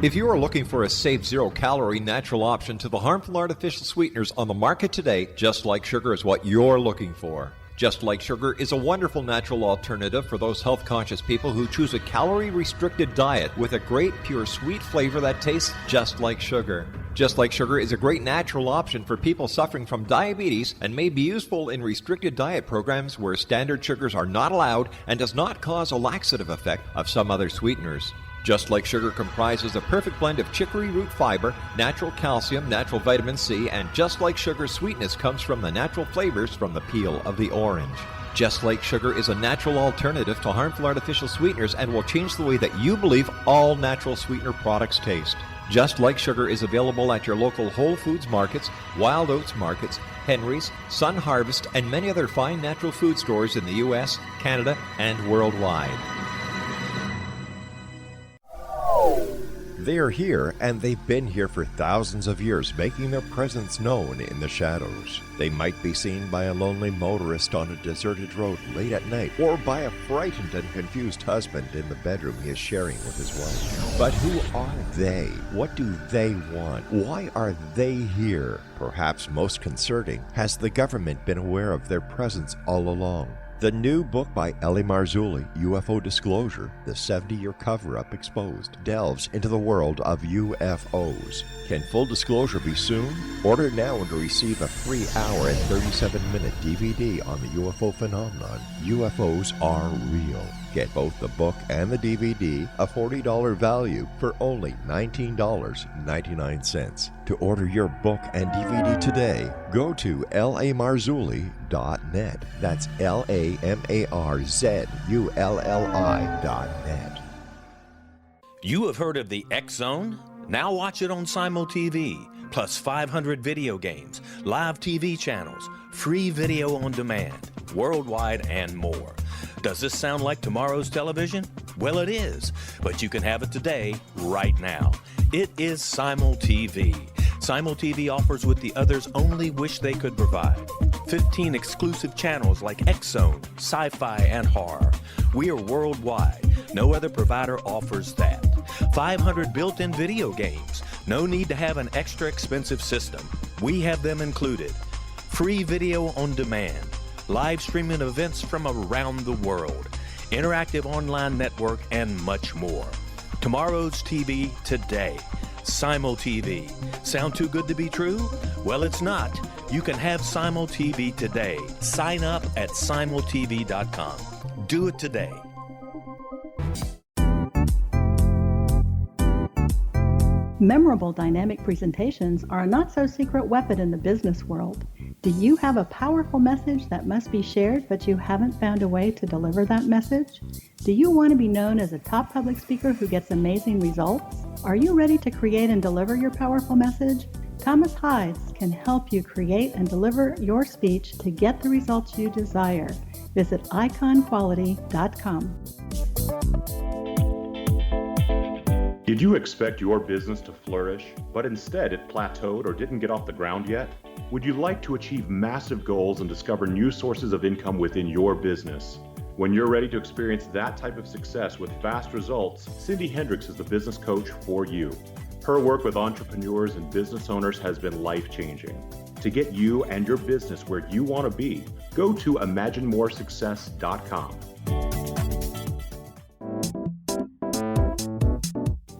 If you are looking for a safe, zero-calorie natural option to the harmful artificial sweeteners on the market today, Just Like Sugar is what you're looking for. Just Like Sugar is a wonderful natural alternative for those health-conscious people who choose a calorie-restricted diet with a great, pure, sweet flavor that tastes just like sugar. Just Like Sugar is a great natural option for people suffering from diabetes and may be useful in restricted diet programs where standard sugars are not allowed and does not cause a laxative effect of some other sweeteners. Just Like Sugar comprises a perfect blend of chicory root fiber, natural calcium, natural vitamin C, and Just Like Sugar's sweetness comes from the natural flavors from the peel of the orange. Just Like Sugar is a natural alternative to harmful artificial sweeteners and will change the way that you believe all natural sweetener products taste. Just Like Sugar is available at your local Whole Foods markets, Wild Oats markets, Henry's, Sun Harvest, and many other fine natural food stores in the U.S., Canada, and worldwide. They are here, and they've been here for thousands of years, making their presence known in the shadows. They might be seen by a lonely motorist on a deserted road late at night, or by a frightened and confused husband in the bedroom he is sharing with his wife. But who are they? What do they want? Why are they here? Perhaps most concerning, has the government been aware of their presence all along? The new book by L.A. Marzulli, UFO Disclosure, the 70-year cover-up exposed, delves into the world of UFOs. Can full disclosure be soon? Order now and receive a free hour and 37-minute DVD on the UFO phenomenon. UFOs are real. Get both the book and the DVD, a $40 value, for only $19.99. To order your book and DVD today, go to lamarzulli.net. That's LAMARZULLI.net. You have heard of the X Zone? Now watch it on Simul TV, plus 500 video games, live TV channels, free video on demand, worldwide, and more. Does this sound like tomorrow's television? Well, it is, but you can have it today, right now. It is Simul TV. Simul TV offers what the others only wish they could provide. 15 exclusive channels like X Zone, sci-fi, and horror. We are worldwide. No other provider offers that. 500 built-in video games. No need to have an extra expensive system. We have them included. Free video on demand. Live streaming events from around the world, interactive online network, and much more. Tomorrow's TV today. Simul TV. Sound too good to be true? Well, it's not. You can have Simul TV today. Sign up at simultv.com. Do it today. Memorable dynamic presentations are a not-so-secret weapon in the business world. Do you have a powerful message that must be shared, but you haven't found a way to deliver that message? Do you want to be known as a top public speaker who gets amazing results? Are you ready to create and deliver your powerful message? Thomas Hides can help you create and deliver your speech to get the results you desire. Visit iconquality.com. Did you expect your business to flourish, but instead it plateaued or didn't get off the ground yet? Would you like to achieve massive goals and discover new sources of income within your business? When you're ready to experience that type of success with fast results, Cindy Hendricks is the business coach for you. Her work with entrepreneurs and business owners has been life-changing. To get you and your business where you want to be, go to imaginemoresuccess.com.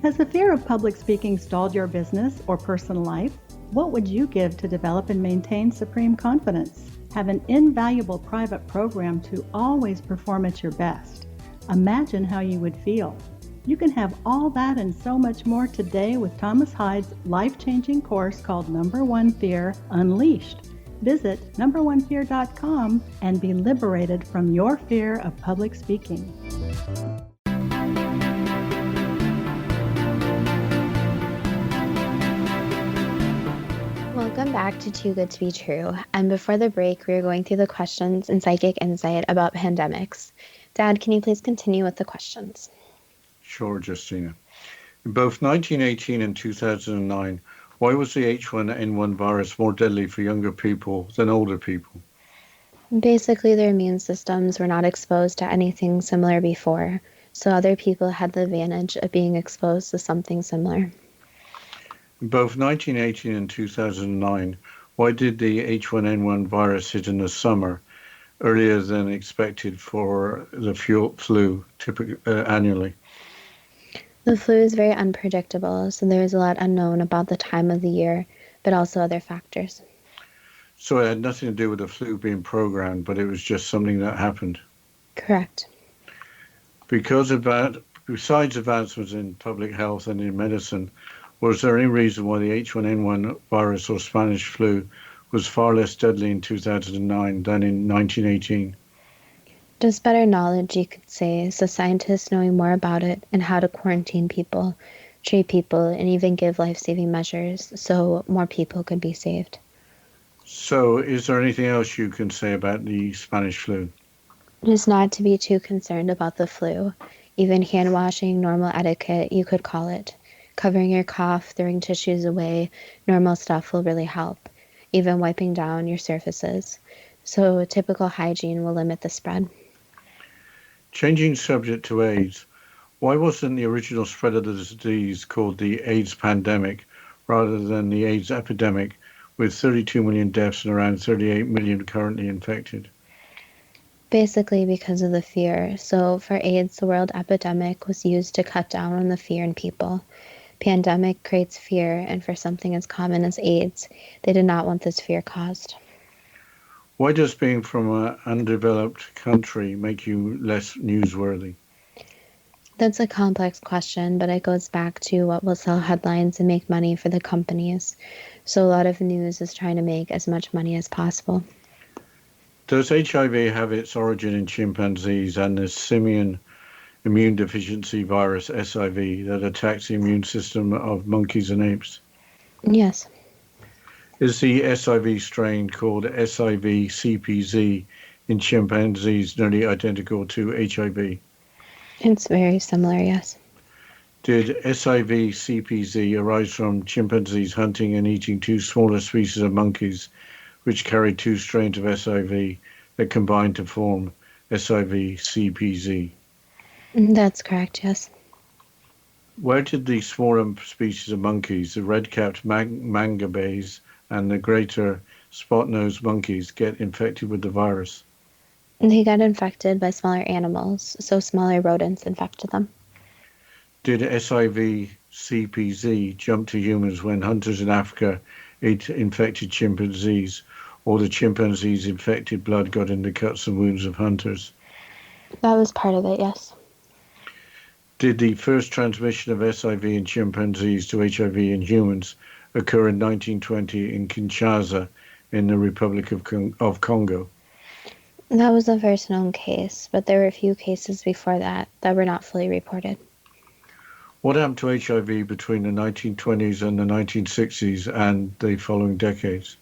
Has the fear of public speaking stalled your business or personal life? What would you give to develop and maintain supreme confidence? Have an invaluable private program to always perform at your best. Imagine how you would feel. You can have all that and so much more today with Thomas Hides' life-changing course called Number One Fear Unleashed. Visit numberonefear.com and be liberated from your fear of public speaking. Welcome back to Too Good to Be True. And before the break, we were going through the questions in Psychic Insight about pandemics. Dad, can you please continue with the questions? Sure, Justina. In both 1918 and 2009, why was the H1N1 virus more deadly for younger people than older people? Basically, their immune systems were not exposed to anything similar before, so other people had the advantage of being exposed to something similar. In both 1918 and 2009, why did the H1N1 virus hit in the summer earlier than expected for the flu annually? The flu is very unpredictable, so there is a lot unknown about the time of the year, but also other factors. So it had nothing to do with the flu being programmed, but it was just something that happened? Correct. Because Besides advancements in public health and in medicine, was there any reason why the H1N1 virus or Spanish flu was far less deadly in 2009 than in 1918? Just better knowledge, you could say, so scientists knowing more about it and how to quarantine people, treat people, and even give life-saving measures so more people could be saved. So, is there anything else you can say about the Spanish flu? Just not to be too concerned about the flu. Even hand washing, normal etiquette, you could call it. Covering your cough, throwing tissues away, normal stuff will really help. Even wiping down your surfaces. So typical hygiene will limit the spread. Changing subject to AIDS, why wasn't the original spread of the disease called the AIDS pandemic rather than the AIDS epidemic, with 32 million deaths and around 38 million currently infected? Basically because of the fear. So for AIDS, the world epidemic was used to cut down on the fear in people. Pandemic creates fear, and for something as common as AIDS, they did not want this fear caused. Why does being from an undeveloped country make you less newsworthy? That's a complex question, but it goes back to what will sell headlines and make money for the companies. So a lot of news is trying to make as much money as possible. Does HIV have its origin in chimpanzees and the simian immune deficiency virus, SIV, that attacks the immune system of monkeys and apes? Yes. Is the SIV strain called SIV-CPZ in chimpanzees nearly identical to HIV? It's very similar, yes. Did SIV-CPZ arise from chimpanzees hunting and eating two smaller species of monkeys, which carried two strains of SIV that combined to form SIV-CPZ? That's correct, yes. Where did the smaller species of monkeys, the red-capped mangabeys and the greater spot-nosed monkeys, get infected with the virus? They got infected by smaller animals, so smaller rodents infected them. Did SIV-CPZ jump to humans when hunters in Africa ate infected chimpanzees, or the chimpanzees' infected blood got into cuts and wounds of hunters? That was part of it, yes. Did the first transmission of SIV in chimpanzees to HIV in humans occur in 1920 in Kinshasa in the Republic of Congo? That was the first known case, but there were a few cases before that were not fully reported. What happened to HIV between the 1920s and the 1960s and the following decades?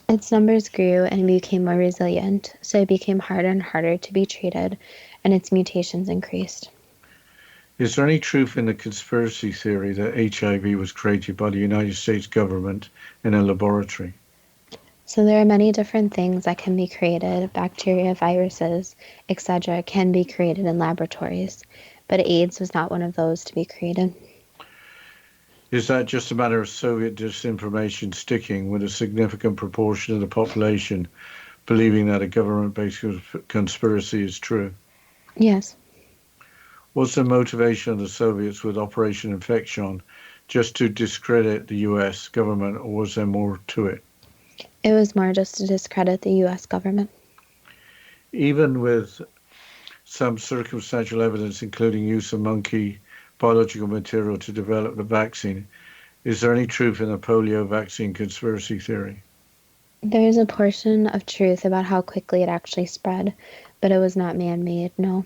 Its numbers grew and became more resilient, so it became harder and harder to be treated, and its mutations increased. Is there any truth in the conspiracy theory that HIV was created by the United States government in a laboratory? So there are many different things that can be created. Bacteria, viruses, etc. can be created in laboratories, but AIDS was not one of those to be created. Is that just a matter of Soviet disinformation sticking with a significant proportion of the population believing that a government-based conspiracy is true? Yes. Was the motivation of the Soviets with Operation Infection just to discredit the US government, or was there more to it? It was more just to discredit the US government. Even with some circumstantial evidence, including use of monkey biological material to develop the vaccine, is there any truth in the polio vaccine conspiracy theory? There is a portion of truth about how quickly it actually spread, but it was not man-made, no.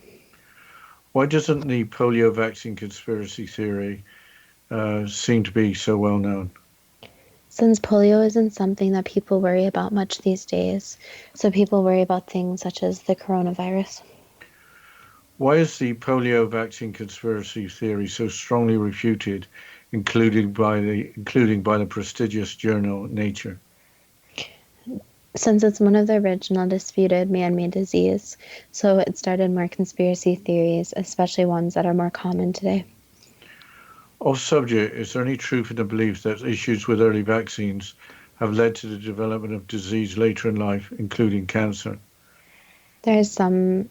Why doesn't the polio vaccine conspiracy theory seem to be so well known? Since polio isn't something that people worry about much these days, so people worry about things such as the coronavirus. Why is the polio vaccine conspiracy theory so strongly refuted, including by the prestigious journal Nature? Since it's one of the original disputed man-made disease, so it started more conspiracy theories, especially ones that are more common today. Off subject, is there any truth in the belief that issues with early vaccines have led to the development of disease later in life, including cancer? There is some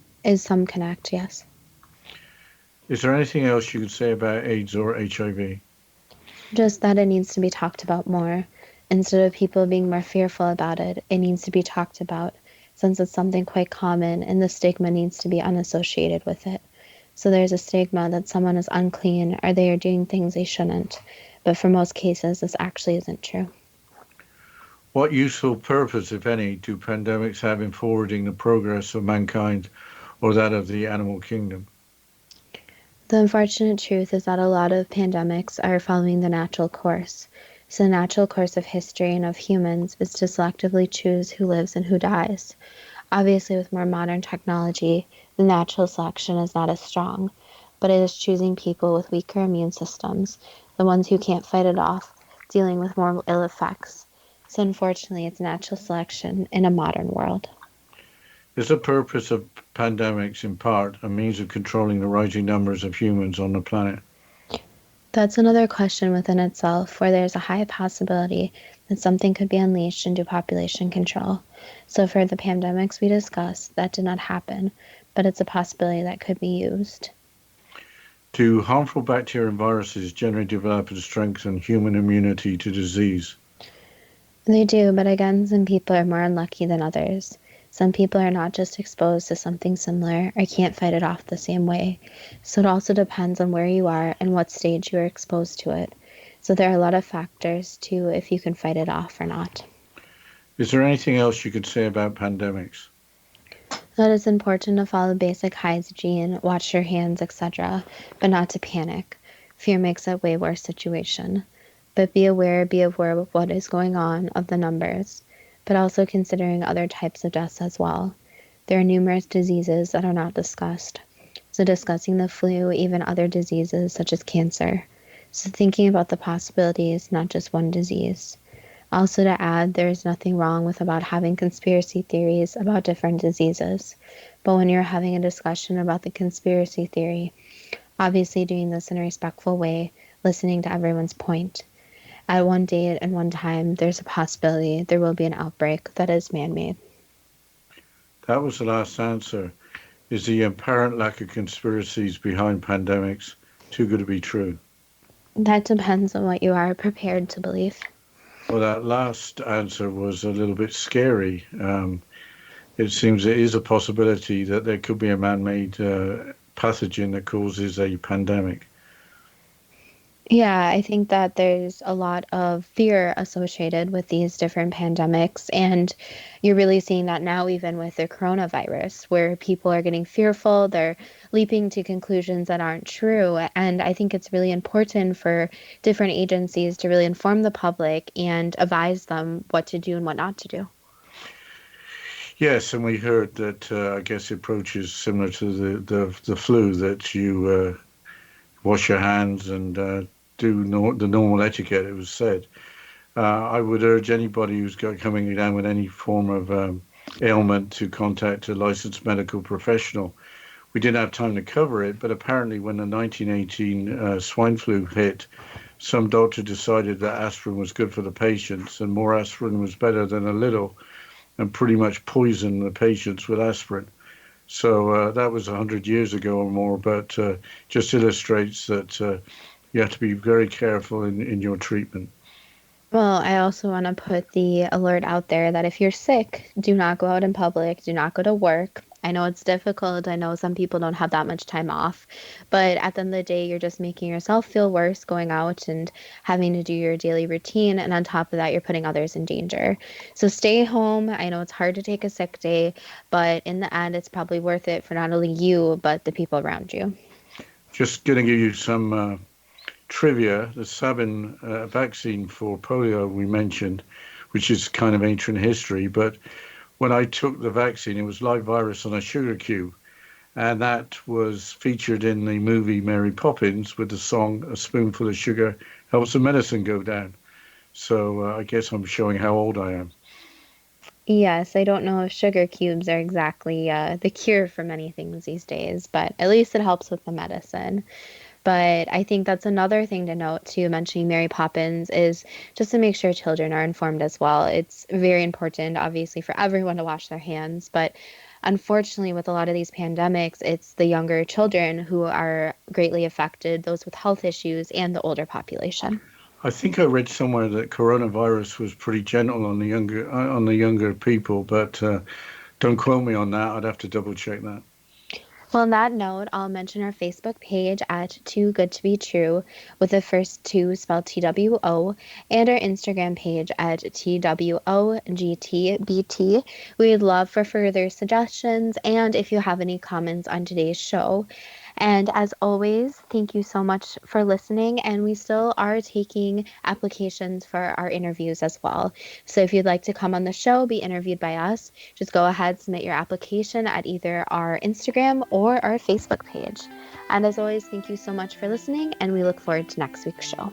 connect, yes. Is there anything else you could say about AIDS or HIV? Just that it needs to be talked about more. Instead of people being more fearful about it, it needs to be talked about, since it's something quite common and the stigma needs to be unassociated with it. So there's a stigma that someone is unclean or they are doing things they shouldn't. But for most cases, this actually isn't true. What useful purpose, if any, do pandemics have in forwarding the progress of mankind or that of the animal kingdom? The unfortunate truth is that a lot of pandemics are following the natural course. So the natural course of history and of humans is to selectively choose who lives and who dies. Obviously, with more modern technology, the natural selection is not as strong, but it is choosing people with weaker immune systems, the ones who can't fight it off, dealing with more ill effects. So unfortunately, it's natural selection in a modern world. Is the purpose of pandemics, in part, a means of controlling the rising numbers of humans on the planet? That's another question within itself, where there's a high possibility that something could be unleashed into population control. So for the pandemics we discussed, that did not happen, but it's a possibility that could be used. Do harmful bacteria and viruses generally develop and strengthen human immunity to disease? They do, but again, some people are more unlucky than others. Some people are not just exposed to something similar or can't fight it off the same way. So it also depends on where you are and what stage you are exposed to it. So there are a lot of factors to if you can fight it off or not. Is there anything else you could say about pandemics? That it's important to follow basic hygiene, wash your hands, etc., but not to panic. Fear makes a way worse situation. But be aware of what is going on, of the numbers, but also considering other types of deaths as well. There are numerous diseases that are not discussed. So discussing the flu, even other diseases such as cancer. So thinking about the possibilities, not just one disease. Also to add, there is nothing wrong with about having conspiracy theories about different diseases. But when you're having a discussion about the conspiracy theory, obviously doing this in a respectful way, listening to everyone's point. At one date and one time, there's a possibility there will be an outbreak that is man-made. That was the last answer. Is the apparent lack of conspiracies behind pandemics too good to be true? That depends on what you are prepared to believe. Well, that last answer was a little bit scary. It seems there is a possibility that there could be a man-made pathogen that causes a pandemic. Yeah, I think that there's a lot of fear associated with these different pandemics, and you're really seeing that now even with the coronavirus, where people are getting fearful, they're leaping to conclusions that aren't true, and I think it's really important for different agencies to really inform the public and advise them what to do and what not to do. Yes, and we heard that I guess the approach is similar to the flu, that you wash your hands and do the normal etiquette, it was said. I would urge anybody who's coming down with any form of ailment to contact a licensed medical professional. We didn't have time to cover it, but apparently when the 1918 swine flu hit, some doctor decided that aspirin was good for the patients, and more aspirin was better than a little, and pretty much poisoned the patients with aspirin. So that was 100 years ago or more, but just illustrates that you have to be very careful in your treatment. Well, I also want to put the alert out there that if you're sick, do not go out in public, do not go to work. I know it's difficult. I know some people don't have that much time off, but at the end of the day, you're just making yourself feel worse going out and having to do your daily routine. And on top of that, you're putting others in danger. So stay home. I know it's hard to take a sick day, but in the end, it's probably worth it for not only you, but the people around you. Just going to give you some trivia. The Sabin vaccine for polio we mentioned, which is kind of ancient history, but when I took the vaccine, it was live virus on a sugar cube, and that was featured in the movie Mary Poppins with the song "A Spoonful of Sugar Helps the Medicine Go Down." So I guess I'm showing how old I am. Yes, I don't know if sugar cubes are exactly the cure for many things these days, but at least it helps with the medicine. But I think that's another thing to note too, mentioning Mary Poppins, is just to make sure children are informed as well. It's very important, obviously, for everyone to wash their hands. But unfortunately, with a lot of these pandemics, it's the younger children who are greatly affected, those with health issues, and the older population. I think I read somewhere that coronavirus was pretty gentle on the younger people, but don't quote me on that. I'd have to double check that. Well, on that note, I'll mention our Facebook page at Too Good to Be True, with the first two spelled TWO, and our Instagram page at TWOGTBT. We'd love for further suggestions and if you have any comments on today's show. And as always, thank you so much for listening. And we still are taking applications for our interviews as well. So if you'd like to come on the show, be interviewed by us, just go ahead, submit your application at either our Instagram or our Facebook page. And as always, thank you so much for listening, and we look forward to next week's show.